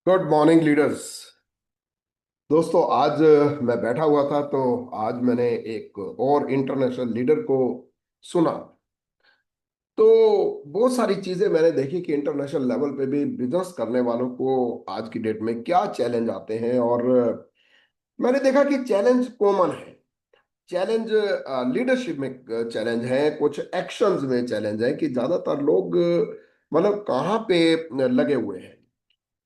Good morning leaders. दोस्तों आज मैं बैठा हुआ था तो आज मैंने एक और इंटरनेशनल लीडर को सुना। तो बहुत सारी चीजें मैंने देखी कि इंटरनेशनल लेवल पे भी बिजनेस करने वालों को आज की डेट में क्या चैलेंज आते हैं। और मैंने देखा कि चैलेंज कॉमन है। चैलेंज लीडरशिप में चैलेंज है, कुछ एक्शंस में चैलेंज है कि ज्यादातर लोग मतलब कहाँ पे लगे हुए हैं।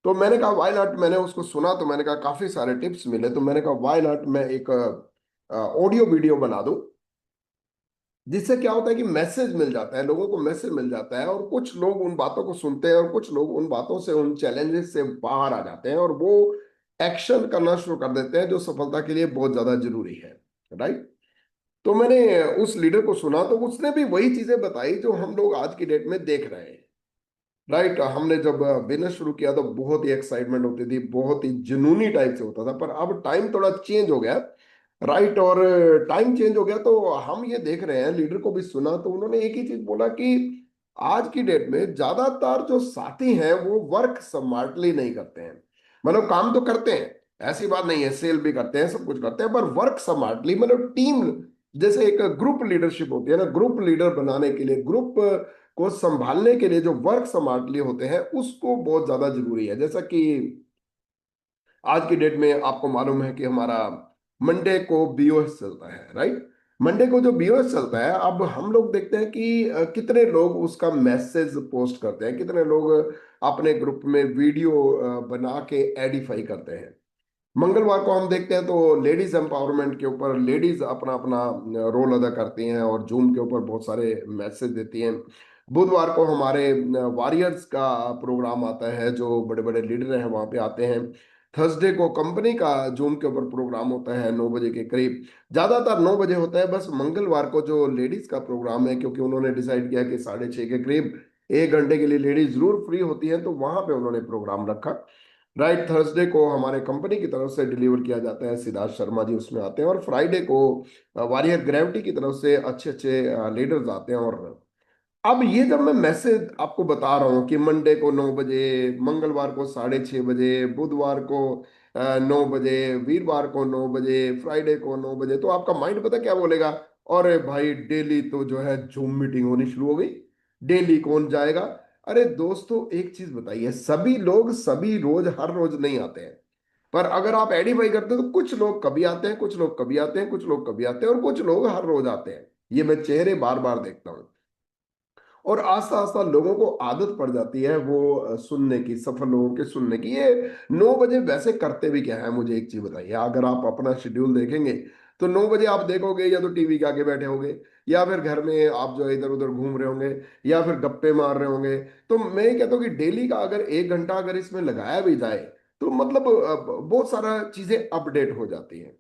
तो मैंने कहा वाई नॉट, मैंने उसको सुना तो मैंने कहा काफी सारे टिप्स मिले, तो मैंने कहा वाई नॉट मैं एक ऑडियो वीडियो बना दूं, जिससे क्या होता है कि मैसेज मिल जाता है, लोगों को मैसेज मिल जाता है और कुछ लोग उन बातों को सुनते हैं और कुछ लोग उन बातों से, उन चैलेंजेस से बाहर आ जाते हैं और वो एक्शन करना शुरू कर देते हैं जो सफलता के लिए बहुत ज्यादा जरूरी है। राइट। तो मैंने उस लीडर को सुना तो उसने भी वही चीजें बताई जो हम लोग आज की डेट में देख रहे हैं। राइट। हमने जब बिजनेस शुरू किया तो बहुत ही एक्साइटमेंट होती थी, बहुत ही जुनूनी टाइप से होता था, पर अब टाइम थोड़ा चेंज हो गया। राइट। और टाइम चेंज हो गया तो हम ये देख रहे हैं, लीडर को भी सुना तो उन्होंने एक ही चीज बोला कि आज की डेट में ज्यादातर जो साथी हैं वो वर्क स्मार्टली नहीं करते हैं। मतलब काम तो करते हैं, ऐसी बात नहीं है, सेल भी करते हैं, सब कुछ करते हैं, पर वर्क स्मार्टली मतलब टीम, जैसे एक ग्रुप लीडरशिप होती है ना, ग्रुप लीडर बनाने के लिए, ग्रुप को संभालने के लिए जो वर्क स्मार्टली होते हैं उसको बहुत ज्यादा जरूरी है। जैसा कि आज की डेट में आपको मालूम है कि हमारा मंडे को बीओएस चलता है। राइट। मंडे को जो बीओएस चलता है, अब हम लोग देखते हैं कि कितने लोग उसका मैसेज पोस्ट करते हैं, कितने लोग अपने ग्रुप में वीडियो बना के एडिफाई करते हैं। मंगलवार को हम देखते हैं तो लेडीज एम्पावरमेंट के ऊपर लेडीज अपना अपना रोल अदा करती हैं और जूम के ऊपर बहुत सारे मैसेज देती हैं। बुधवार को हमारे वॉरियर्स का प्रोग्राम आता है, जो बड़े बड़े लीडर हैं वहाँ पे आते हैं। थर्सडे को कंपनी का जूम के ऊपर प्रोग्राम होता है 9 बजे के करीब, ज्यादातर 9 बजे होता है। बस मंगलवार को जो लेडीज का प्रोग्राम है, क्योंकि उन्होंने डिसाइड किया कि 6:30 के करीब 1 घंटे के लिए लेडीज जरूर फ्री होती है, तो वहां पे उन्होंने प्रोग्राम रखा। राइट। थर्सडे को हमारे कंपनी की तरफ से डिलीवर किया जाता है, सिद्धार्थ शर्मा जी उसमें आते हैं। और फ्राइडे को वॉरियर ग्रेविटी की तरफ से अच्छे अच्छे लीडर्स आते हैं। और अब ये जब मैं मैसेज आपको बता रहा हूँ कि मंडे को 9 बजे, मंगलवार को 6:30 बजे, बुधवार को 9 बजे, वीरवार को 9 बजे, फ्राइडे को 9 बजे, तो आपका माइंड पता क्या बोलेगा? अरे भाई डेली तो जो है जूम मीटिंग होनी शुरू हो गई, डेली कौन जाएगा? अरे दोस्तों एक चीज बताइए, सभी लोग सभी रोज हर रोज नहीं आते हैं, पर अगर आप एडिफाई करते हो तो कुछ लोग कभी आते हैं, कुछ लोग कभी आते हैं, कुछ लोग कभी आते हैं और कुछ लोग हर रोज आते हैं। ये मैं चेहरे बार बार देखता हूँ। और आस्ता आस्ता लोगों को आदत पड़ जाती है वो सुनने की, सफल लोगों के सुनने की। ये 9 बजे वैसे करते भी क्या है, मुझे एक चीज बताइए। अगर आप अपना शेड्यूल देखेंगे तो 9 बजे आप देखोगे या तो टीवी के आगे बैठे होंगे, या फिर घर में आप जो है इधर उधर घूम रहे होंगे, या फिर गप्पे मार रहे होंगे। तो मैं ये कहता हूँ कि डेली का अगर 1 घंटा अगर इसमें लगाया भी जाए तो मतलब बहुत सारा चीजें अपडेट हो जाती हैं।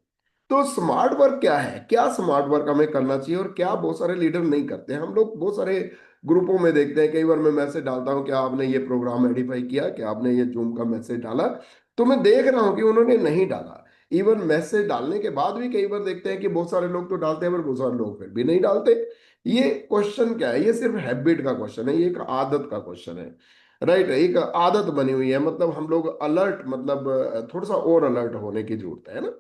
तो स्मार्ट वर्क क्या है, क्या स्मार्ट वर्क हमें करना चाहिए और क्या बहुत सारे लीडर नहीं करते हैं। हम लोग बहुत सारे ग्रुपों में देखते हैं, कई बार मैं मैसेज डालता हूं कि आपने ये प्रोग्राम एडिफाई किया, कि आपने ये जूम का मैसेज डाला, तो मैं देख रहा हूं कि उन्होंने नहीं डाला। इवन मैसेज डालने के बाद भी कई बार देखते हैं कि बहुत सारे लोग तो डालते हैं पर बहुत सारे लोग फिर भी नहीं डालते। ये क्वेश्चन क्या है? ये सिर्फ हैबिट का क्वेश्चन है, ये एक आदत का क्वेश्चन है। राइट। एक आदत बनी हुई है, मतलब हम लोग अलर्ट, मतलब थोड़ा सा और अलर्ट होने की जरूरत है ना।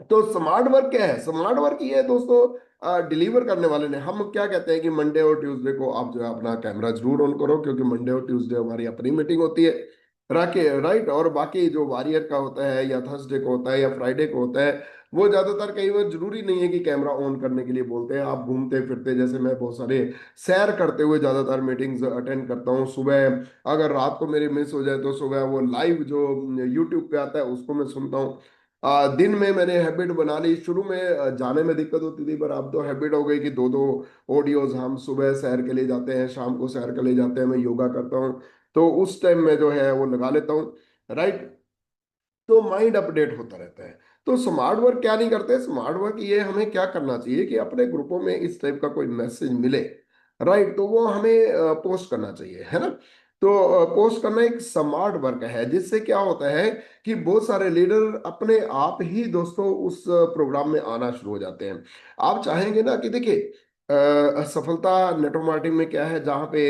तो स्मार्ट वर्क क्या है? स्मार्ट वर्क ये है दोस्तों, डिलीवर करने वाले ने, हम क्या कहते हैं कि मंडे और ट्यूसडे को आप जो है अपना कैमरा जरूर ऑन करो, क्योंकि मंडे और ट्यूसडे हमारी अपनी मीटिंग होती है। राके राइट। और बाकी जो वॉरियर का होता है या थर्सडे को होता है या फ्राइडे को होता है, वो ज्यादातर कई बार जरूरी नहीं है कि कैमरा ऑन करने के लिए बोलते हैं। आप घूमते फिरते, जैसे मैं बहुत सारे सैर करते हुए ज्यादातर मीटिंग्स अटेंड करता हूँ सुबह। अगर रात को मेरी मिस हो जाए तो सुबह वो लाइव जो यूट्यूब पे आता है उसको मैं सुनता हूँ। दिन में मैंने हैबिट बना ली, शुरू में जाने में दिक्कत होती थी, पर अब तो हैबिट हो गई कि दो दो ऑडियोज हम सुबह सैर के लिए जाते हैं, शाम को सैर के लिए जाते हैं, मैं योगा करता हूँ तो उस टाइम में जो है वो लगा लेता हूँ। राइट। तो माइंड अपडेट होता रहता है। तो स्मार्ट वर्क क्या नहीं करते, स्मार्ट वर्क ये हमें क्या करना चाहिए कि अपने ग्रुपों में इस टाइप का कोई मैसेज मिले, राइट, तो वो हमें पोस्ट करना चाहिए, है ना। तो पोस्ट करना एक स्मार्ट वर्क है, जिससे क्या होता है कि बहुत सारे लीडर अपने आप ही दोस्तों उस प्रोग्राम में आना शुरू हो जाते हैं। आप चाहेंगे ना कि देखिए सफलता नेटवर्क मार्केटिंग में क्या है, जहाँ पे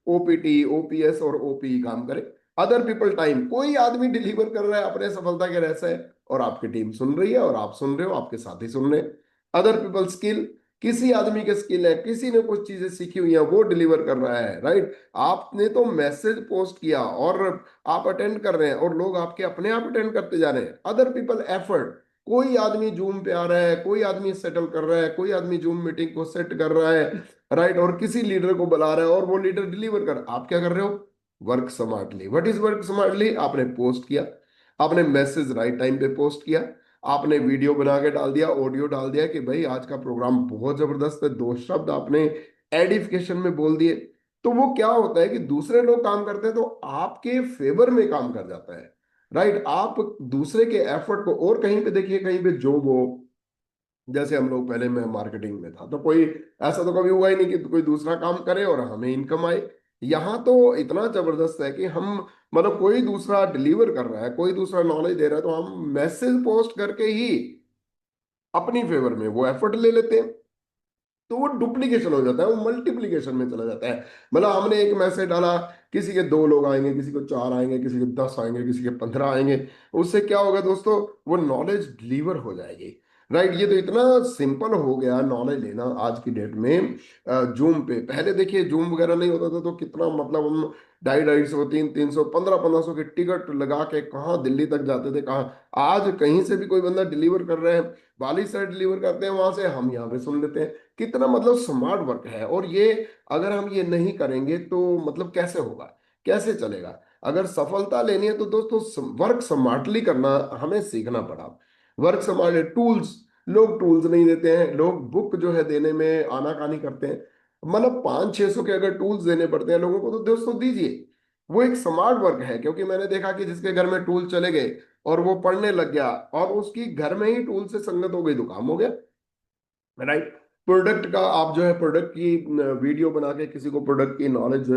ओपीटी, ओपीएस और ओपीई काम करे। अदर पीपल टाइम, कोई आदमी डिलीवर कर रहा है अपने सफलता के रहस्य, और आपकी टीम सुन रही है और आप सुन रहे हो, आपके साथी सुन रहे हैं। अदर पीपल स्किल, किसी आदमी के स्किल है, किसी ने कुछ चीजें सीखी हुई है, वो डिलीवर कर रहा है, राइट। आपने तो मैसेज पोस्ट किया और आप अटेंड कर रहे हैं और लोग आपके अपने आप अटेंड करते जा रहे हैं। अदर पीपल एफर्ट, कोई आदमी जूम पे आ रहा है, कोई आदमी सेटल कर रहा है, कोई आदमी जूम मीटिंग को सेट कर रहा है, राइट, और किसी लीडर को बुला रहा है और वो लीडर डिलीवर कर, आप क्या कर रहे हो? Work smartly. What is work smartly? आपने पोस्ट किया, आपने मैसेज राइट टाइम पे पोस्ट किया, आपने वीडियो बना के डाल दिया, ऑडियो डाल दिया कि भाई आज का प्रोग्राम बहुत जबरदस्त है, दो शब्द आपने एडिफिकेशन में बोल दिए। तो वो क्या होता है कि दूसरे लोग काम करते हैं तो आपके फेवर में काम कर जाता है, राइट। आप दूसरे के एफर्ट को, और कहीं पे देखिए, कहीं पे जॉब हो, जैसे हम लोग पहले, मैं मार्केटिंग में था तो कोई ऐसा तो कभी हुआ ही नहीं कि कोई दूसरा काम करे और हमें इनकम आए। यहाँ तो इतना जबरदस्त है कि हम, मतलब कोई दूसरा डिलीवर कर रहा है, कोई दूसरा नॉलेज दे रहा है, तो हम मैसेज पोस्ट करके ही अपनी फेवर में वो एफर्ट ले लेते हैं। तो वो डुप्लीकेशन हो जाता है, वो मल्टीप्लीकेशन में चला जाता है। मतलब हमने एक मैसेज डाला, किसी के 2 लोग आएंगे, किसी को 4 आएंगे, किसी के 10 आएंगे, किसी के 15 आएंगे। उससे क्या होगा दोस्तों? वो नॉलेज डिलीवर हो जाएगी, राइट। ये तो इतना सिंपल हो गया नॉलेज लेना आज की डेट में। जूम पे पहले देखिए, जूम वगैरह नहीं होता था तो कितना, मतलब हम 250, 250, 300, 1500 की टिकट लगा के कहाँ दिल्ली तक जाते थे, कहाँ। आज कहीं से भी कोई बंदा डिलीवर कर रहे हैं, वाली साइड डिलीवर करते हैं, वहां से हम यहाँ पे सुन लेते हैं। कितना मतलब स्मार्ट वर्क है। और ये, अगर हम ये नहीं करेंगे तो मतलब कैसे होगा, कैसे चलेगा? अगर सफलता लेनी है तो दोस्तों वर्क स्मार्टली करना हमें सीखना पड़ा। वर्क स्मार्ट टूल्स, लोग टूल्स नहीं देते हैं, लोग बुक जो है देने में आनाकानी करते हैं। मतलब 500-600 के अगर टूल्स देने पड़ते हैं लोगों को तो दोस्तों दीजिए। वो एक स्मार्ट वर्क है, क्योंकि मैंने देखा कि जिसके घर में टूल चले गए और वो पढ़ने लग गया और उसकी घर में ही टूल से संगत हो गई तो काम हो गया, राइट। प्रोडक्ट का आप जो है, प्रोडक्ट की वीडियो बना के, किसी को प्रोडक्ट की नॉलेज,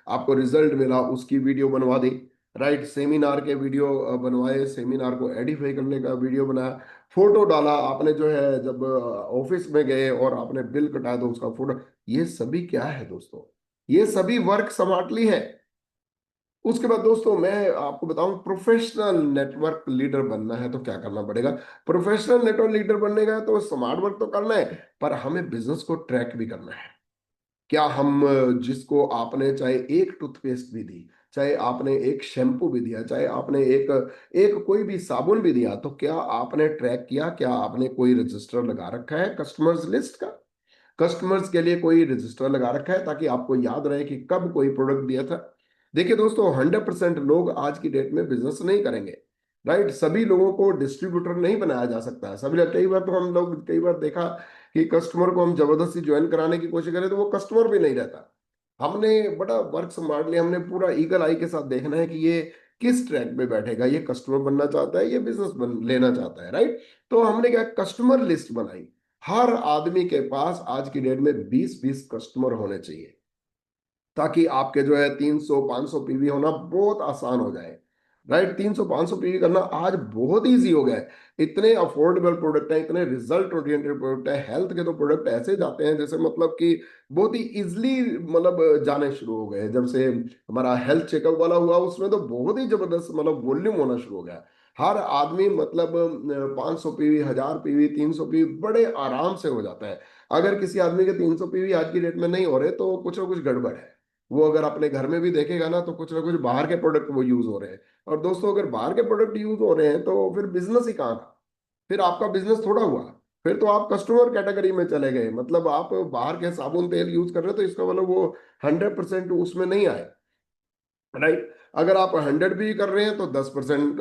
आपको रिजल्ट मिला उसकी वीडियो बनवा दी, राइट। सेमिनार के वीडियो बनवाए, सेमिनार को एडिफाई करने का वीडियो बनाया, फोटो डाला आपने जो है, जब ऑफिस में गए और आपने बिल कटाया तो उसका फोटो। ये सभी क्या है दोस्तों? ये सभी वर्क स्मार्टली है। उसके बाद दोस्तों मैं आपको बताऊं, प्रोफेशनल नेटवर्क लीडर बनना है तो क्या करना पड़ेगा। प्रोफेशनल नेटवर्क लीडर बनने का है तो स्मार्ट वर्क तो करना है, पर हमें बिजनेस को ट्रैक भी करना है। क्या हम, जिसको आपने चाहे एक टूथपेस्ट भी दी, चाहे आपने एक शैम्पू भी दिया, चाहे आपने एक एक कोई भी साबुन भी दिया, तो क्या आपने ट्रैक किया? क्या आपने कोई रजिस्टर लगा रखा है कस्टमर्स लिस्ट का? कस्टमर्स के लिए कोई रजिस्टर लगा रखा है ताकि आपको याद रहे कि कब कोई प्रोडक्ट दिया था? देखिए दोस्तों, 100% लोग आज की डेट में बिजनेस नहीं करेंगे, राइट। सभी लोगों को डिस्ट्रीब्यूटर नहीं बनाया जा सकता है। सभी लोग, कई बार तो हम लोग, कई बार देखा कि कस्टमर को हम जबरदस्ती ज्वाइन कराने की कोशिश करें तो वो कस्टमर भी नहीं रहता। हमने बड़ा वर्क स्मार्ट लिया, हमने पूरा ईगल आई के साथ देखना है कि ये किस ट्रैक पे बैठेगा, ये कस्टमर बनना चाहता है, ये बिजनेस बन लेना चाहता है, राइट। तो हमने क्या, कस्टमर लिस्ट बनाई। हर आदमी के पास आज की डेट में 20-20 कस्टमर होने चाहिए, ताकि आपके जो है 300-500 पीवी होना बहुत आसान हो जाए, राइट। 300-500 पीवी करना आज बहुत इजी हो गया है। इतने अफोर्डेबल प्रोडक्ट है, इतने रिजल्ट ओरिएंटेड प्रोडक्ट है, हेल्थ के तो प्रोडक्ट ऐसे जाते हैं जैसे, मतलब कि बहुत ही इजिली, मतलब जाने शुरू हो गए। जब से हमारा हेल्थ चेकअप वाला हुआ, उसमें तो बहुत ही जबरदस्त मतलब वॉल्यूम होना शुरू हो गया। हर आदमी मतलब 500 पीवी, 1000 पीवी, 300 पीवी बड़े आराम से हो जाता है। अगर किसी आदमी के 300 पीवी आज की डेट में नहीं हो रहे तो कुछ ना कुछ गड़बड़ है। वो अगर अपने घर में भी देखेगा ना तो कुछ ना कुछ बाहर के प्रोडक्ट वो यूज हो रहे हैं। और दोस्तों, अगर बाहर के प्रोडक्ट यूज हो रहे हैं तो फिर बिजनेस ही कहाँ था? फिर आपका बिजनेस थोड़ा हुआ। फिर तो आप कस्टमर कैटेगरी में चले गए, मतलब आप बाहर के साबुन तेल यूज कर रहे हो तो इसका मतलब वो 100% उसमें नहीं आए, राइट। अगर आप 100 भी कर रहे हैं तो 10%,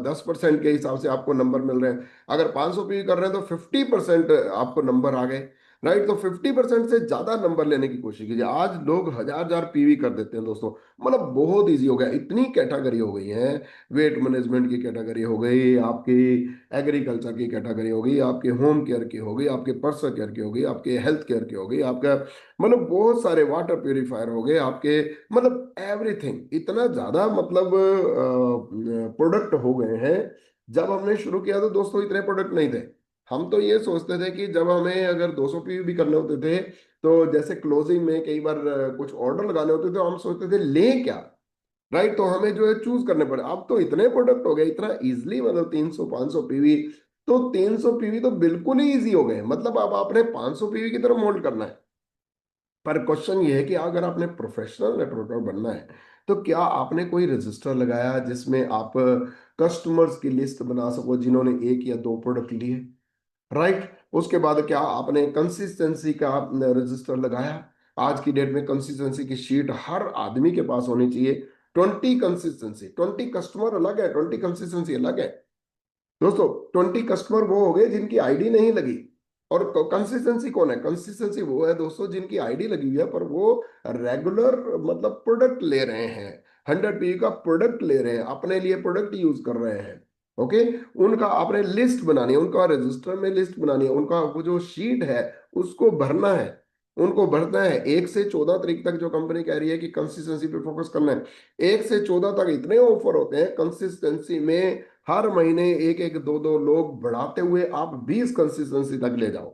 10% के हिसाब से आपको नंबर मिल रहे हैं। अगर 500 भी कर रहे हैं तो 50% आपको नंबर आ गए, राइट। तो 50% से ज्यादा नंबर लेने की कोशिश कीजिए। आज लोग 1000-1000 पीवी कर देते हैं दोस्तों। मतलब बहुत इजी हो गया, इतनी कैटेगरी हो गई है। वेट मैनेजमेंट की कैटेगरी हो गई आपकी, एग्रीकल्चर की कैटेगरी हो गई आपके, होम केयर की हो गई आपके, पर्सनल केयर की हो गई आपके, हेल्थ केयर की हो गई आपका, मतलब बहुत सारे वाटर प्यूरिफायर हो गए आपके, मतलब एवरीथिंग, इतना ज्यादा मतलब प्रोडक्ट हो गए हैं। जब हमने शुरू किया तो दोस्तों इतने प्रोडक्ट नहीं थे। हम तो ये सोचते थे कि जब हमें अगर 200 पीवी भी करने होते थे, तो जैसे क्लोजिंग में कई बार कुछ ऑर्डर लगाने होते थे तो हम सोचते थे लें क्या, राइट। तो हमें जो है चूज करने पड़े। अब तो इतने प्रोडक्ट हो गए इतना इजिली, मतलब 300 500 पीवी, तो 300 पीवी तो बिल्कुल ही इजी हो गए, मतलब अब आपने 500 पीवी की तरफ मोल्ड करना है। पर क्वेश्चन ये है कि अगर आपने प्रोफेशनल नेटवर्कर बनना है तो क्या आपने कोई रजिस्टर लगाया जिसमें आप कस्टमर्स की लिस्ट बना सको जिन्होंने एक या दो प्रोडक्ट लिए, राइट। उसके बाद क्या आपने कंसिस्टेंसी का रजिस्टर लगाया। आज की डेट में कंसिस्टेंसी की शीट हर आदमी के पास होनी चाहिए। 20 कंसिस्टेंसी, 20 कस्टमर अलग है, 20 कंसिस्टेंसी अलग है दोस्तों। 20 कस्टमर वो हो गए जिनकी आईडी नहीं लगी। और कंसिस्टेंसी कौन है? कंसिस्टेंसी वो है दोस्तों जिनकी आईडी लगी हुई है पर वो रेगुलर मतलब प्रोडक्ट ले रहे हैं, 100 पी का प्रोडक्ट ले रहे हैं, अपने लिए प्रोडक्ट यूज कर रहे हैं। ओके। उनका आपने लिस्ट बनानी है, उनका रजिस्टर में लिस्ट बनानी है, उनका वो जो शीट है उसको भरना है। उनको भरना है 1 से 14 तारीख तक, जो कंपनी कह रही है कि कंसिस्टेंसी पे फोकस करना है। 1 से 14 तक इतने ऑफर होते हैं कंसिस्टेंसी में, हर महीने एक एक दो दो लोग बढ़ाते हुए आप 20 कंसिस्टेंसी तक ले जाओ।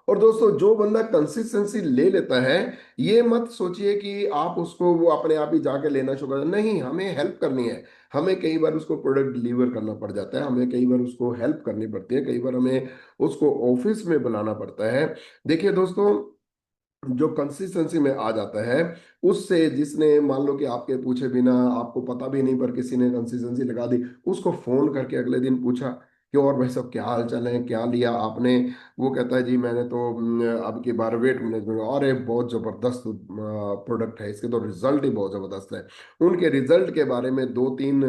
और दोस्तों जो बंदा कंसिस्टेंसी ले लेता है, ये मत सोचिए कि आप उसको वो अपने आप ही जाके लेना शुरू कर, नहीं, हमें हेल्प करनी है। हमें कई बार उसको प्रोडक्ट डिलीवर करना पड़ जाता है, हमें कई बार उसको हेल्प करनी पड़ती है, कई बार हमें उसको ऑफिस में बुलाना पड़ता है। देखिए दोस्तों, जो कंसिस्टेंसी में आ जाता है, उससे जिसने मान लो कि आपके पूछे बिना, आपको पता भी नहीं पर किसी ने कंसिस्टेंसी लगा दी, उसको फोन करके अगले दिन पूछा कि और भाई साहब क्या हाल चाल है, क्या लिया आपने? वो कहता है जी मैंने तो अब की बार वेट मैनेजमेंट, अरे बहुत जबरदस्त प्रोडक्ट है, इसके तो रिजल्ट ही बहुत जबरदस्त है। उनके रिजल्ट के बारे में दो तीन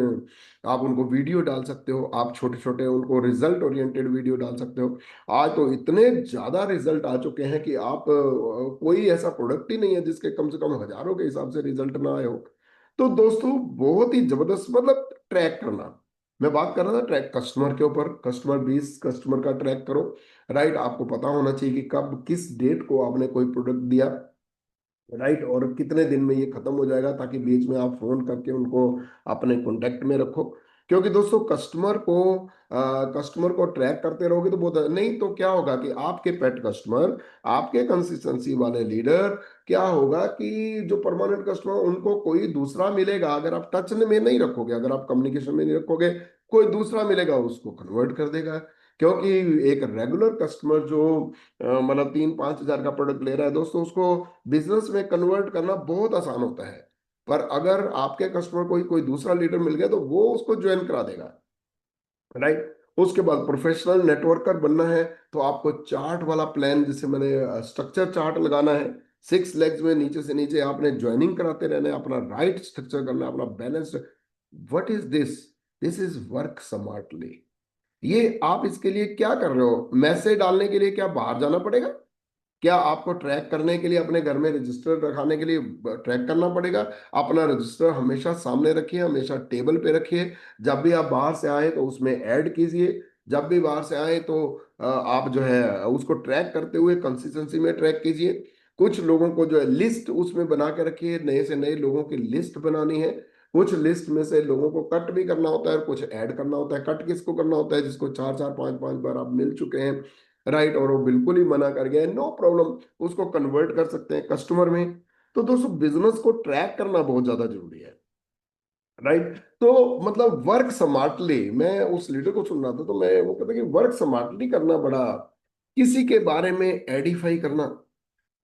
आप उनको वीडियो डाल सकते हो, आप छोटे छोटे उनको रिजल्ट ओरिएंटेड वीडियो डाल सकते हो। आज तो इतने ज्यादा रिजल्ट आ चुके हैं कि आप कोई ऐसा प्रोडक्ट ही नहीं है जिसके कम से कम हजारों के हिसाब से रिजल्ट ना आए हो। तो दोस्तों बहुत ही जबरदस्त, मतलब ट्रैक करना, मैं बात कर रहा था ट्रैक कस्टमर के ऊपर, कस्टमर 20 कस्टमर का ट्रैक करो, राइट। आपको पता होना चाहिए कि कब किस डेट को आपने कोई प्रोडक्ट दिया, राइट, और कितने दिन में ये खत्म हो जाएगा, ताकि बीच में आप फोन करके उनको अपने कांटेक्ट में रखो। क्योंकि दोस्तों कस्टमर को ट्रैक करते रहोगे तो बहुत नहीं, तो क्या होगा कि आपके पेट कस्टमर, आपके कंसिस्टेंसी वाले लीडर, क्या होगा कि जो परमानेंट कस्टमर उनको कोई दूसरा मिलेगा, अगर आप टच में नहीं रखोगे, अगर आप कम्युनिकेशन में नहीं रखोगे, कोई दूसरा मिलेगा उसको कन्वर्ट कर देगा। क्योंकि एक रेगुलर कस्टमर जो मतलब 3 5 हजार का प्रोडक्ट ले रहा है दोस्तों, उसको बिजनेस में कन्वर्ट करना बहुत आसान होता है। पर अगर आपके कस्टमर को कोई दूसरा लीडर मिल गया तो वो उसको ज्वाइन करा देगा, राइट। उसके बाद प्रोफेशनल नेटवर्कर बनना है तो आपको चार्ट वाला प्लान, जैसे मैंने स्ट्रक्चर चार्ट लगाना है, 6 लेग्स में नीचे से नीचे आपने ज्वाइनिंग कराते रहना है, अपना राइट स्ट्रक्चर करना है, अपना balance. What is this? This is work smartly. ये आप इसके लिए क्या कर रहे हो? मैसेज डालने के लिए क्या बाहर जाना पड़ेगा? क्या आपको ट्रैक करने के लिए अपने घर में रजिस्टर रखाने के लिए ट्रैक करना पड़ेगा? अपना रजिस्टर हमेशा सामने रखिए, हमेशा टेबल पे रखिए। जब भी आप बाहर से आए तो उसमें ऐड कीजिए, जब भी बाहर से आए तो आप जो है उसको ट्रैक करते हुए कंसिस्टेंसी में ट्रैक कीजिए। कुछ लोगों को जो है लिस्ट उसमें बना के रखिए, नए से नए लोगों की लिस्ट बनानी है। कुछ लिस्ट में से लोगों को कट भी करना होता है और कुछ ऐड करना होता है। कट किसको करना होता है? जिसको 4 4 5 5 बार आप मिल चुके हैं, राइट, और वो बिल्कुल ही मना कर गया है, नो प्रॉब्लम, उसको कन्वर्ट कर सकते हैं कस्टमर में। तो दोस्तों बिजनेस को ट्रैक करना बहुत ज्यादा जरूरी है, राइट। तो मतलब वर्क स्मार्टली, मैं उस लीडर को सुन रहा था तो मैं वो कहता कि वर्क स्मार्टली करना बड़ा, किसी के बारे में एडिफाई करना,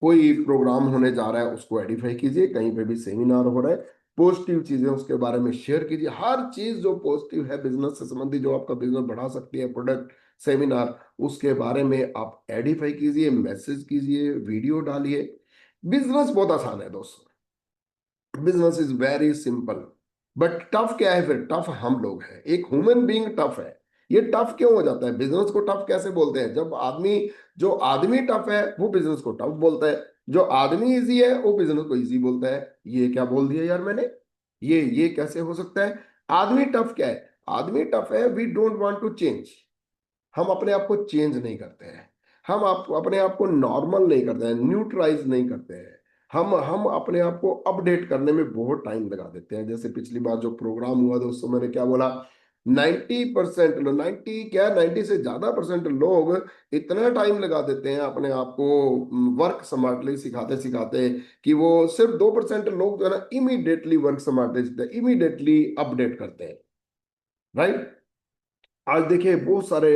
कोई प्रोग्राम होने जा रहा है उसको एडिफाई कीजिए, कहीं पे भी सेमिनार हो रहा है पॉजिटिव चीजें उसके बारे में शेयर कीजिए। हर चीज जो पॉजिटिव है बिजनेस से संबंधित, जो आपका बिजनेस बढ़ा सकती है, प्रोडक्ट, सेमिनार, उसके बारे में आप एडिफाई कीजिए, मैसेज कीजिए, वीडियो डालिए। बिजनेस बहुत आसान है दोस्तों, business is very simple. But tough क्या है? फिर टफ हम लोग हैं, एक ह्यूमन बीइंग टफ है। ये टफ क्यों हो जाता है? बिजनेस को टफ कैसे बोलते हैं? जब आदमी, जो आदमी टफ है वो बिजनेस को टफ बोलता है, जो आदमी इजी है वो बिजनेस को इजी बोलता है। ये क्या बोल दिया यार मैंने? ये कैसे हो सकता है? आदमी टफ क्या है? आदमी टफ है, we don't want to change. हम अपने आप को चेंज नहीं करते हैं, हम अपने आप को नॉर्मल नहीं करते हैं, न्यूट्रलाइज नहीं करते हैं। हम अपने आप को अपडेट करने में बहुत टाइम लगा देते हैं। जैसे पिछली बार जो प्रोग्राम हुआ दोस्तों, मैंने क्या बोला 90% लोग, 90 क्या, 90 से ज्यादा परसेंट लोग इतना टाइम लगा देते हैं अपने आप को वर्क स्मार्टली सिखाते सिखाते, कि वो सिर्फ 2% लोग जो है ना इमीडिएटली वर्क स्मार्टली सीखते हैं, इमीडिएटली अपडेट करते हैं। राइट। आज देखिए बहुत सारे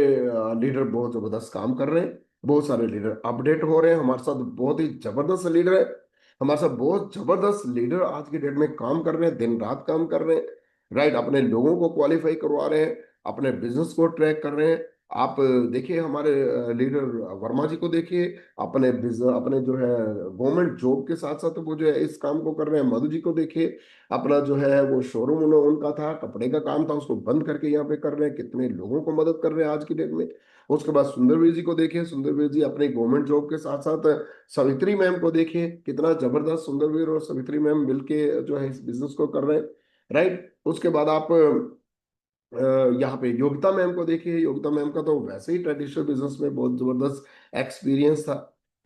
लीडर बहुत जबरदस्त काम कर रहे हैं, बहुत सारे लीडर अपडेट हो रहे हैं हमारे साथ, बहुत ही जबरदस्त लीडर है हमारे साथ, बहुत जबरदस्त लीडर आज की डेट में काम कर रहे हैं, दिन रात काम कर रहे हैं। राइट, अपने लोगों को क्वालिफाई करवा रहे हैं, अपने बिजनेस को ट्रैक कर रहे हैं। आप देखिए हमारे लीडर वर्मा जी को देखिए, अपने बिजनेस, अपने जो है गवर्नमेंट जॉब के साथ साथ वो जो है इस काम को कर रहे हैं। मधु जी को देखिए, अपना जो है वो शोरूम उनका था, कपड़े का काम था, उसको बंद करके यहाँ पे कर रहे हैं, कितने लोगों को मदद कर रहे हैं आज की डेट में। उसके बाद सुंदरवीर जी को देखिए, सुंदरवीर जी अपनी गवर्नमेंट जॉब के साथ साथ सवित्री मैम को देखिए, कितना जबरदस्त सुंदरवीर और सवित्री मैम मिलके जो है इस बिजनेस को कर रहे हैं। राइट। उसके बाद आप यहाँ पे योगिता मैम को देखिए, योगिता मैम का तो वैसे ही ट्रेडिशनल बिजनेस में बहुत जबरदस्त एक्सपीरियंस था,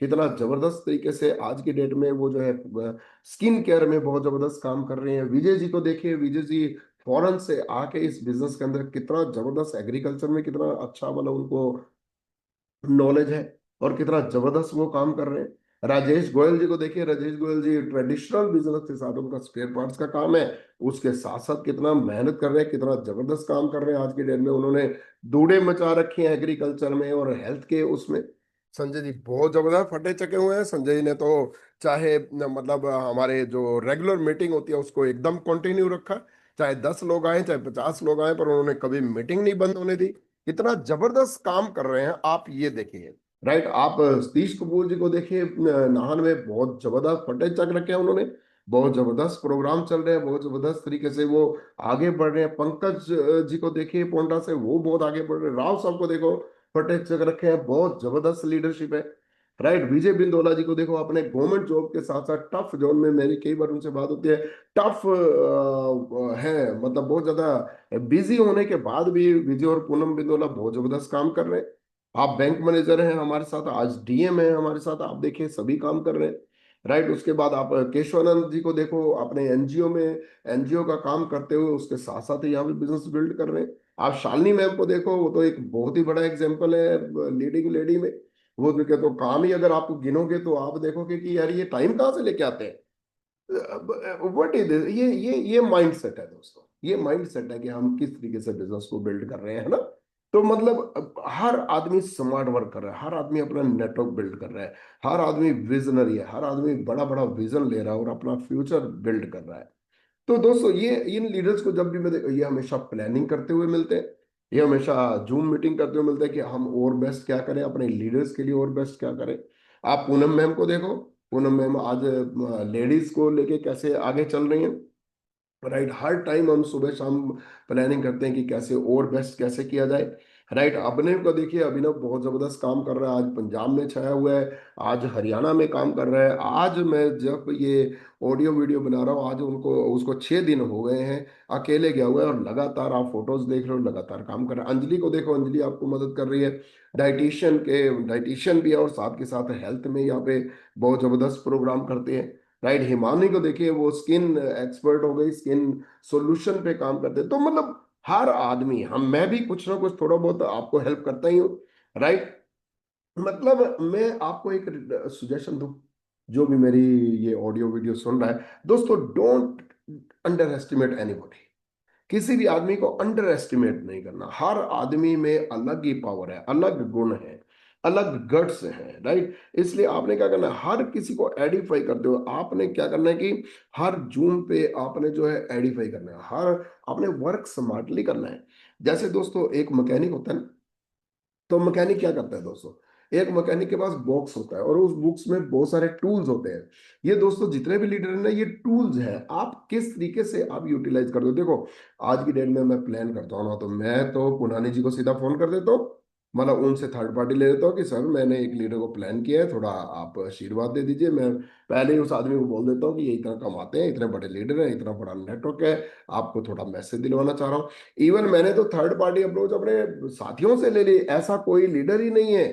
कितना जबरदस्त तरीके से आज की डेट में वो जो है स्किन केयर में बहुत जबरदस्त काम कर रहे हैं। विजय जी को देखिए, विजय जी फॉरेन से आके इस बिजनेस के अंदर कितना जबरदस्त एग्रीकल्चर में कितना अच्छा वाला उनको नॉलेज है, और कितना जबरदस्त वो काम कर रहे हैं। राजेश गोयल जी को देखिए, राजेश गोयल जी ट्रेडिशनल बिजनेस के साथ उनका स्पेयर पार्ट्स का काम है, उसके साथ साथ कितना मेहनत कर रहे हैं, कितना जबरदस्त काम कर रहे हैं। आज के डेट में उन्होंने धूड़े मचा रखे हैं एग्रीकल्चर में और हेल्थ के उसमें। संजय जी बहुत जबरदस्त फटे चके हुए हैं। संजय जी ने तो चाहे मतलब हमारे जो रेगुलर मीटिंग होती है उसको एकदम कंटिन्यू रखा, चाहे 10 लोग आए चाहे 50 लोग आए, पर उन्होंने कभी मीटिंग नहीं बंद होने दी। कितना जबरदस्त काम कर रहे हैं आप ये देखिए। राइट। आप सतीश कपूर जी को देखिए, नाहन में बहुत जबरदस्त फटेज चक रखे हैं उन्होंने, बहुत जबरदस्त प्रोग्राम चल रहे हैं, बहुत जबरदस्त तरीके से वो आगे बढ़ रहे हैं। पंकज जी को देखिए पोंडा से, वो बहुत आगे बढ़ रहे हैं। राव साहब को देखो, फटेज चक रखे हैं, बहुत जबरदस्त लीडरशिप है। राइट। विजय बिंदोला जी को देखो, अपने गवर्नमेंट जॉब के साथ साथ टफ जोन में, मेरी कई बार उनसे बात होती है, टफ है, मतलब बहुत ज्यादा बिजी होने के बाद भी विजय और पूनम बिंदोला बहुत जबरदस्त काम कर रहे हैं। आप बैंक मैनेजर हैं हमारे साथ, आज डीएम है हमारे साथ, आप देखिए सभी काम कर रहे हैं। राइट। उसके बाद आप केशवानंद जी को देखो, अपने एनजीओ में एनजीओ का काम करते हुए उसके साथ साथ यहाँ पे बिजनेस बिल्ड कर रहे हैं। आप शालिनी मैम को देखो, वो तो एक बहुत ही बड़ा एग्जाम्पल है लीडिंग लेडी में। वो तो काम ही अगर आप गिनोगे तो आप देखोगे कि यार ये टाइम कहाँ से लेके आते हैं। व्हाट इज दिस, ये माइंड सेट है दोस्तों, ये माइंड सेट है कि हम किस तरीके से बिजनेस को बिल्ड कर रहे हैं, है ना। तो मतलब हर आदमी स्मार्ट वर्क कर रहा है, हर आदमी अपना नेटवर्क बिल्ड कर रहा है, हर आदमी विजनरी है, हर आदमी बड़ा बड़ा विजन ले रहा है और अपना फ्यूचर बिल्ड कर रहा है। तो दोस्तों ये इन लीडर्स को जब भी ये हमेशा प्लानिंग करते हुए मिलते हैं, ये हमेशा जूम मीटिंग करते हुए मिलते हैं कि हम और बेस्ट क्या करें अपने लीडर्स के लिए, और बेस्ट क्या करें। आप पूनम मैम को देखो, पूनम मैम आज लेडीज को लेके कैसे आगे चल रही हैं। राइट। हर टाइम हम सुबह शाम प्लानिंग करते हैं कि कैसे और बेस्ट कैसे किया जाए। राइट। अभिनव को देखिए, अभिनव बहुत जबरदस्त काम कर रहा है, आज पंजाब में छाया हुआ है, आज हरियाणा में काम कर रहा है। आज मैं जब ये ऑडियो वीडियो बना रहा हूँ, आज उनको उसको 6 दिन हो गए हैं, अकेले गया हुआ है, और लगातार आप फोटोज देख रहे हो, लगातार काम कर रहा है। अंजलि को देखो, अंजलि आपको मदद कर रही है, डाइटिशियन भी है, और साथ के साथ हेल्थ में यहाँ पे बहुत जबरदस्त प्रोग्राम करते हैं। राइट। हिमानी को देखिए, वो स्किन एक्सपर्ट हो गई, स्किन सॉल्यूशन पे काम करते हैं। तो मतलब हर आदमी, हम मैं भी कुछ ना कुछ थोड़ा बहुत आपको हेल्प करता ही हूँ। राइट। मतलब मैं आपको एक सुजेशन दूं, जो भी मेरी ये ऑडियो वीडियो सुन रहा है, दोस्तों डोंट अंडर एस्टिमेट एनीबॉडी। किसी भी आदमी को अंडर एस्टिमेट नहीं करना। हर आदमी में अलग ही पावर है, अलग गुण है, अलग गट्स हैं। राइट। इसलिए आपने क्या करना है, हर किसी को एडिफाई करते हो, आपने क्या करना है कि हर जूम पे आपने जो है एडिफाई करना है, हर आपने वर्क स्मार्टली करना है। जैसे दोस्तों एक मैकेनिक होता है ना, तो मैकेनिक क्या करता है दोस्तों, एक मैकेनिक के पास बॉक्स होता है और उस बॉक्स में बहुत सारे टूल्स होते हैं। ये दोस्तों जितने भी लीडर हैं ना, ये टूल्स हैं, आप किस तरीके से आप यूटिलाइज करते हो। देखो आज की डेट में मैं प्लान करता हूँ ना, तो मैं तो पुनानी जी को सीधा फोन कर देता हूँ, मतलब उनसे थर्ड पार्टी ले लेता हूँ कि सर मैंने एक लीडर को प्लान किया है, थोड़ा आप आशीर्वाद दे दीजिए। मैं पहले ही उस आदमी को बोल देता हूँ कि ये इतना कमाते हैं, इतने बड़े लीडर हैं, इतना बड़ा नेटवर्क है, आपको थोड़ा मैसेज दिलवाना चाह रहा हूँ। इवन मैंने तो थर्ड पार्टी अप्रोच अपने साथियों से ले ली, ऐसा कोई लीडर ही नहीं है।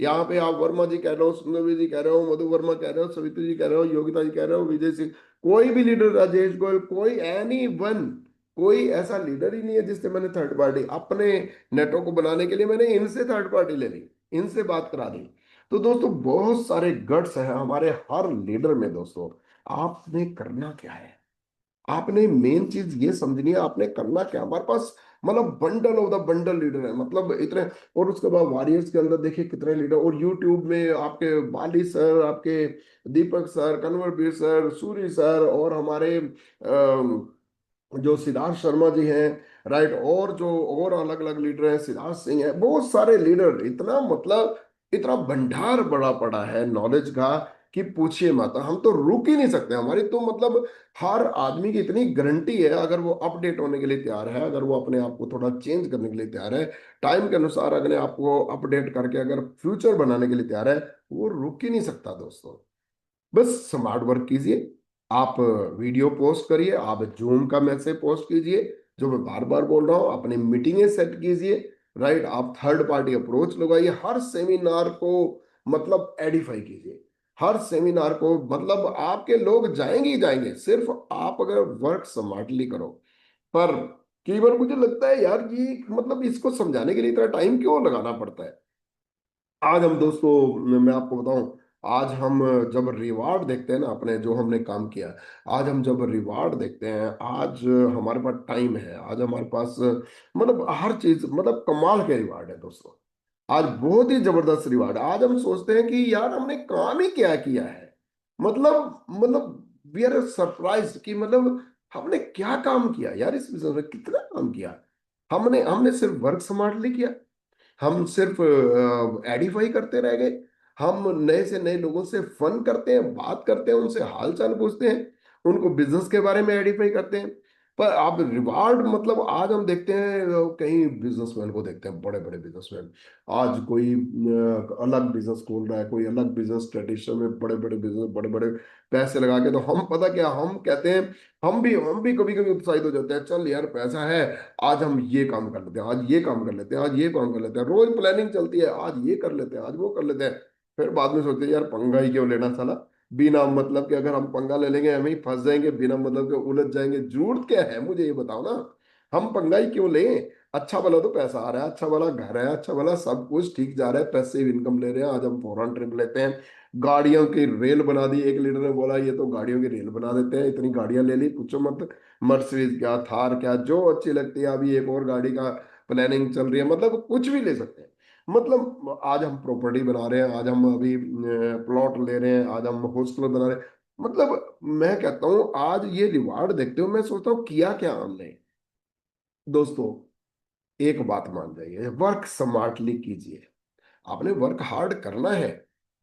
यहाँ पे आप वर्मा जी कह रहे हो, सुंदरवी जी कह रहे हो, मधु वर्मा कह रहे हो, सवित्री जी कह रहे हो, योगिता जी कह रहे हो, विजय सिंह, कोई भी लीडर, राजेश गोयल, कोई एनी वन, कोई ऐसा लीडर ही नहीं है जिससे मैंने थर्ड पार्टी अपने नेटवर्क को बनाने के लिए मैंने इनसे थर्ड पार्टी ले ली, इनसे बात करा दी। तो दोस्तों बहुत सारे गट्स हैं हमारे हर लीडर में दोस्तों। आपने करना क्या है, आपने मेन चीज ये समझनी है आपने करना क्या। हमारे पास मतलब bundle of the bundle leader है, मतलब इतने। और उसके बाद वॉरियर्स के अंदर देखिए कितने लीडर, और यूट्यूब में आपके बाली सर, आपके दीपक सर, कन्वरवीर सर, सूरी सर, और हमारे जो सिद्धार्थ शर्मा जी हैं, राइट, और जो और अलग अलग लीडर हैं, सिद्धार्थ सिंह है, बहुत सारे लीडर, इतना मतलब इतना भंडार बड़ा पड़ा है नॉलेज का कि पूछिए मत। हम तो रुक ही नहीं सकते, हमारी तो मतलब हर आदमी की इतनी गारंटी है, अगर वो अपडेट होने के लिए तैयार है, अगर वो अपने आप को थोड़ा चेंज करने के लिए तैयार है, टाइम के अनुसार अपने आप को अपडेट करके अगर फ्यूचर बनाने के लिए तैयार है, वो रुक ही नहीं सकता दोस्तों। बस स्मार्ट वर्क कीजिए, आप वीडियो पोस्ट करिए, आप जूम का मैसेज पोस्ट कीजिए, जो मैं बार बार बोल रहा हूं, अपनी मीटिंगें सेट कीजिए, राइट, आप थर्ड पार्टी अप्रोच लगाइए, हर सेमिनार को मतलब एडिफाई कीजिए, हर सेमिनार को मतलब आपके लोग जाएंगे ही जाएंगे, सिर्फ आप अगर वर्क स्मार्टली करो। पर कई बार मुझे लगता है यार ये मतलब इसको समझाने के लिए इतना टाइम क्यों लगाना पड़ता है। आज हम दोस्तों, मैं आपको बताऊं, आज हम जब रिवार्ड देखते हैं ना अपने जो हमने काम किया, आज हम जब रिवार्ड देखते हैं, आज हमारे पास टाइम है, आज हमारे पास मतलब हर चीज मतलब कमाल के रिवार्ड है दोस्तों। आज बहुत ही जबरदस्त रिवार्ड, आज हम सोचते हैं कि यार हमने काम ही क्या किया है। मतलब वी आर सरप्राइज कि मतलब हमने क्या काम किया यार, इस बिजनेस में कितना काम किया। हमने हमने सिर्फ वर्क स्मार्टली किया, हम सिर्फ एडिफाई करते रह गए, हम नए से नए लोगों से फन करते हैं, बात करते हैं, उनसे हाल चाल पूछते हैं, उनको बिजनेस के बारे में एडिफाई करते हैं। पर आप रिवार्ड मतलब आज हम देखते हैं कहीं बिजनेसमैन को देखते हैं, बड़े बड़े बिजनेसमैन, आज कोई अलग बिजनेस खोल रहा है, कोई अलग बिजनेस ट्रेडिशन में बड़े बड़े बिजनेस, बड़े बड़े पैसे लगा के, तो हम पता क्या हम कहते हैं, हम भी कभी कभी उत्साहित हो जाते हैं, चल यार पैसा है, आज हम ये काम कर लेते हैं, आज ये काम कर लेते हैं, आज ये काम कर लेते हैं, रोज प्लानिंग चलती है, आज ये कर लेते हैं, आज वो कर लेते हैं। फिर बाद में सोचते हैं यार पंगा ही क्यों लेना साला, बिना मतलब के अगर हम पंगा ले लेंगे हम ही फंस जाएंगे, बिना मतलब के उलझ जाएंगे, झूठ क्या है मुझे ये बताओ ना। हम पंगा ही क्यों लें, अच्छा भला तो पैसा आ रहा है, अच्छा भला घर है, अच्छा भला सब कुछ ठीक जा रहा है, पैसिव इनकम ले रहे हैं, आज हम फॉरेन ट्रिप लेते हैं, गाड़ियों की रेल बना दी, एक लीडर ने बोला ये तो गाड़ियों की रेल बना देते हैं, इतनी गाड़ियां ले ली पूछो मत, मर्सिडीज क्या, थार क्या, जो अच्छी लगती है, अभी एक और गाड़ी का प्लानिंग चल रही है, मतलब कुछ भी ले सकते हैं। मतलब आज हम प्रॉपर्टी बना रहे हैं, आज हम अभी प्लॉट ले रहे हैं, आज हम हॉस्टल बना रहे हैं। मतलब मैं कहता हूँ आज ये रिवार्ड देखते हो मैं सोचता हूँ किया क्या हमने। दोस्तों एक बात मान जाइए, वर्क स्मार्टली कीजिए। आपने वर्क हार्ड करना है,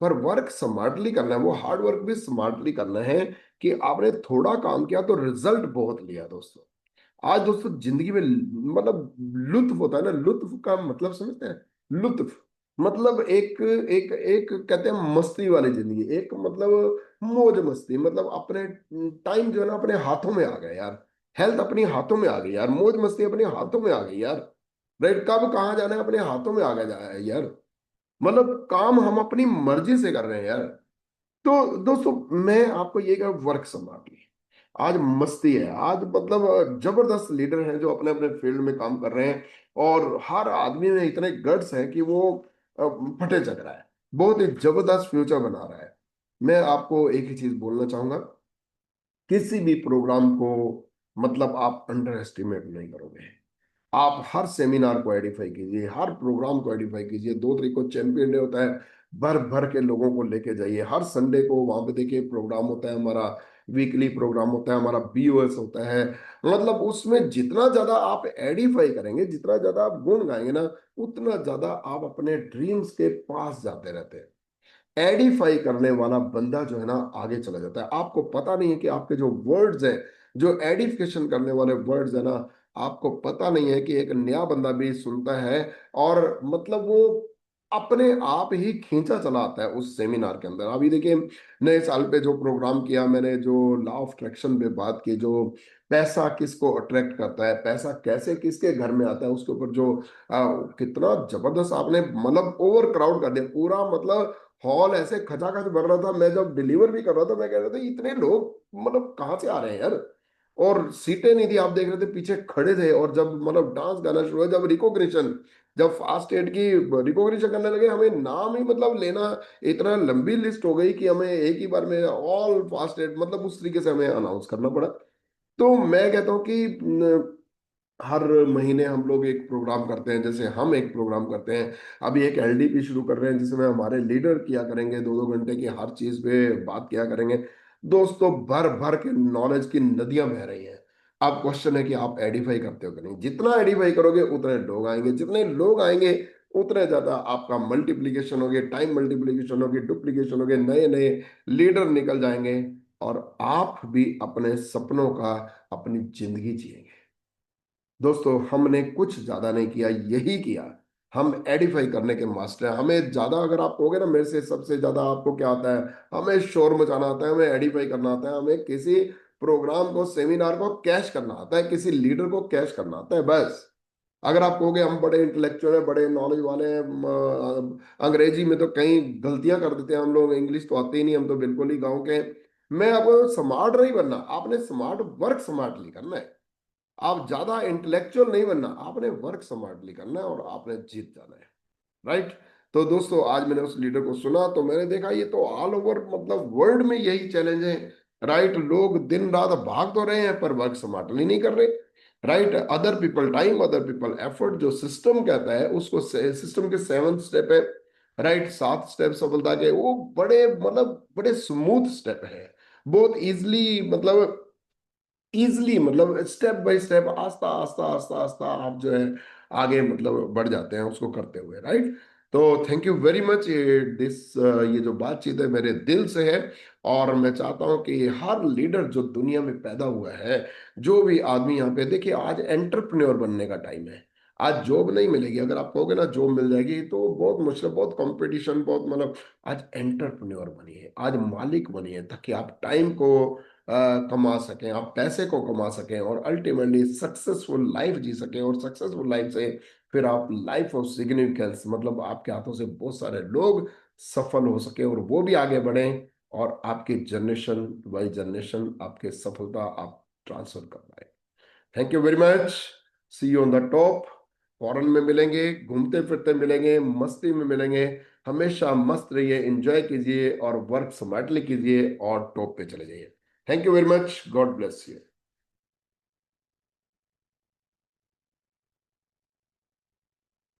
पर वर्क स्मार्टली करना है, वो हार्ड वर्क भी स्मार्टली करना है कि आपने थोड़ा काम किया तो रिजल्ट बहुत लिया दोस्तों। आज दोस्तों जिंदगी में मतलब लुत्फ होता है ना, लुत्फ का मतलब समझते हैं, लुत्फ मतलब एक एक एक कहते हैं मस्ती वाली जिंदगी, एक मतलब मौज मस्ती, मतलब अपने टाइम जो है ना अपने हाथों में आ गया यार, हेल्थ अपनी हाथों में आ गई यार, मौज मस्ती अपने हाथों में आ गई यार, राइट, कब कहाँ जाना है अपने हाथों में आ गया है यार, मतलब काम हम अपनी मर्जी से कर रहे हैं यार। तो दोस्तों मैं आपको ये कह, वर्क संभालिए, आज मस्ती है, आज मतलब जबरदस्त लीडर हैं जो अपने अपने फील्ड में काम कर रहे हैं, और हर आदमी में इतने गट्स हैं कि वो अ, फटे चल रहा है, बहुत ही जबरदस्त फ्यूचर बना रहा है। मैं आपको एक ही चीज बोलना चाहूंगा, किसी भी प्रोग्राम को मतलब आप अंडर एस्टिमेट नहीं करोगे। आप हर सेमिनार को एडिफाई कीजिए, हर प्रोग्राम को एडिफाई कीजिए। 2 तारीख को चैंपियन डे होता है, भर भर के लोगों को लेके जाइए, हर संडे को वहां पे देखिए प्रोग्राम होता है हमारा, वीकली प्रोग्राम होता है हमारा, बीओएस होता है। मतलब उसमें जितना ज्यादा आप एडिफाई करेंगे, जितना ज्यादा आप गुण गाएंगे ना, उतना ज्यादा आप अपने ड्रीम्स के पास जाते रहते हैं। एडिफाई करने वाला बंदा जो है ना आगे चला जाता है। आपको पता नहीं है कि आपके जो वर्ड्स हैं, जो एडिफिकेशन करने वाले वर्ड्स है ना, आपको पता नहीं है कि एक नया बंदा भी सुनता है, और मतलब वो अपने आप ही खींचा चला आता है उस सेमिनार के अंदर। अभी देखिए नए साल पे जो प्रोग्राम किया मैंने, जो लॉ ऑफ अट्रैक्शन पे बात की, जो पैसा किसको अट्रैक्ट करता है, पैसा कैसे किसके घर में आता है, उसके ऊपर जो कितना जबरदस्त आपने मतलब ओवर क्राउड कर दिया पूरा, मतलब हॉल ऐसे खचाखच भर रहा था। मैं जब डिलीवर भी कर रहा था मैं कह रहा था इतने लोग मतलब कहाँ से आ रहे हैं यार। और सीटें नहीं थी, आप देख रहे थे पीछे खड़े थे, और जब मतलब डांस गाना शुरू हुआ, जब रिकॉग्निशन, जब फास्ट एड की रिकॉग्निशन करने लगे, हमें नाम ही मतलब लेना, इतना लंबी लिस्ट हो गई कि हमें एक ही बार में ऑल फास्ट एड मतलब उस तरीके से हमें अनाउंस करना पड़ा। तो मैं कहता हूँ कि हर महीने हम लोग एक प्रोग्राम करते हैं, जैसे हम एक प्रोग्राम करते हैं, अभी एक एलडीपी शुरू कर रहे हैं जिसमें हमारे लीडर किया करेंगे 2-2 घंटे की हर चीज पे बात किया करेंगे। दोस्तों भर भर के नॉलेज की नदियां बह रही हैं। अब क्वेश्चन है कि आप एडिफाई करते हो कि नहीं। जितना एडिफाई करोगे उतने लोग आएंगे, जितने लोग आएंगे उतने ज्यादा आपका मल्टीप्लीकेशन होगी, टाइम मल्टीप्लीकेशन होगी, डुप्लीकेशन होगी, नए नए लीडर निकल जाएंगे, और आप भी अपने सपनों का अपनी जिंदगी जिएंगे। दोस्तों हमने कुछ ज्यादा नहीं किया, यही किया। हम एडिफाई करने के मास्टर हैं। हमें ज्यादा, अगर आप कहोगे ना मेरे से सबसे ज्यादा आपको क्या आता है, हमें शोर मचाना आता है, हमें एडिफाई करना आता है, हमें किसी प्रोग्राम को, सेमिनार को कैश करना आता है, किसी लीडर को कैश करना आता है, बस। अगर आप कहोगे हम बड़े इंटेलेक्चुअल हैं, बड़े नॉलेज वाले हैं, अंग्रेजी में तो कई गलतियां कर देते हैं हम लोग, इंग्लिश तो आती ही नहीं, हम तो बिल्कुल ही गाँव के हैं। मैं आपको स्मार्ट नहीं बनना, आपने स्मार्ट वर्क स्मार्टली करना है। आप ज्यादा इंटेलेक्चुअल नहीं बनना, आपने वर्क स्मार्टली करना है और आपने जीत जाना है। राइट। तो दोस्तों आज मैंने उस लीडर को सुना तो मैंने देखा ये तो ऑल ओवर मतलब वर्ल्ड में यही चैलेंज है। राइट। लोग दिन रात भाग तो रहे हैं पर वर्क स्मार्टली नहीं कर रहे। Right. Other people time, other people effort, जो सिस्टम कहता है उसको, सिस्टम के 7 स्टेप है। राइट। 7 स्टेप सफलता के, वो बड़े मतलब बड़े स्मूथ स्टेप है। बहुत इजली मतलब, इजली मतलब स्टेप बाय स्टेप, आस्ता आस्ता आस्ता आस्ता आप जो है आगे मतलब बढ़ जाते हैं उसको करते हुए। राइट। तो थैंक यू वेरी मच। ये जो बातचीत है मेरे दिल से है, और मैं चाहता हूं कि हर लीडर जो दुनिया में पैदा हुआ है, जो भी आदमी यहाँ पे, देखिए आज एंटरप्रेन्योर बनने का टाइम है। आज जॉब नहीं मिलेगी, अगर आप कहोगे ना जॉब मिल जाएगी तो बहुत मुश्किल, बहुत कंपटीशन, बहुत मतलब। आज एंटरप्रेन्योर बनिए, आज मालिक बनिए, ताकि आप टाइम को कमा सकें, आप पैसे को कमा सकें, और अल्टीमेटली सक्सेसफुल लाइफ जी सकें, और सक्सेसफुल लाइफ से फिर आप लाइफ ऑफ सिग्निफिकेंस, मतलब आपके हाथों से बहुत सारे लोग सफल हो सके और वो भी आगे बढ़ें, और आपकी जनरेशन बाई जनरेशन आपके सफलता आप ट्रांसफर कर पाए। Thank you very much. See you on the top. Foreign में मिलेंगे, घूमते फिरते मिलेंगे, मस्ती में मिलेंगे। हमेशा मस्त रहिए, एंजॉय कीजिए और वर्क स्मार्टली कीजिए और टॉप पे चले जाइए। Thank you very much. God bless you.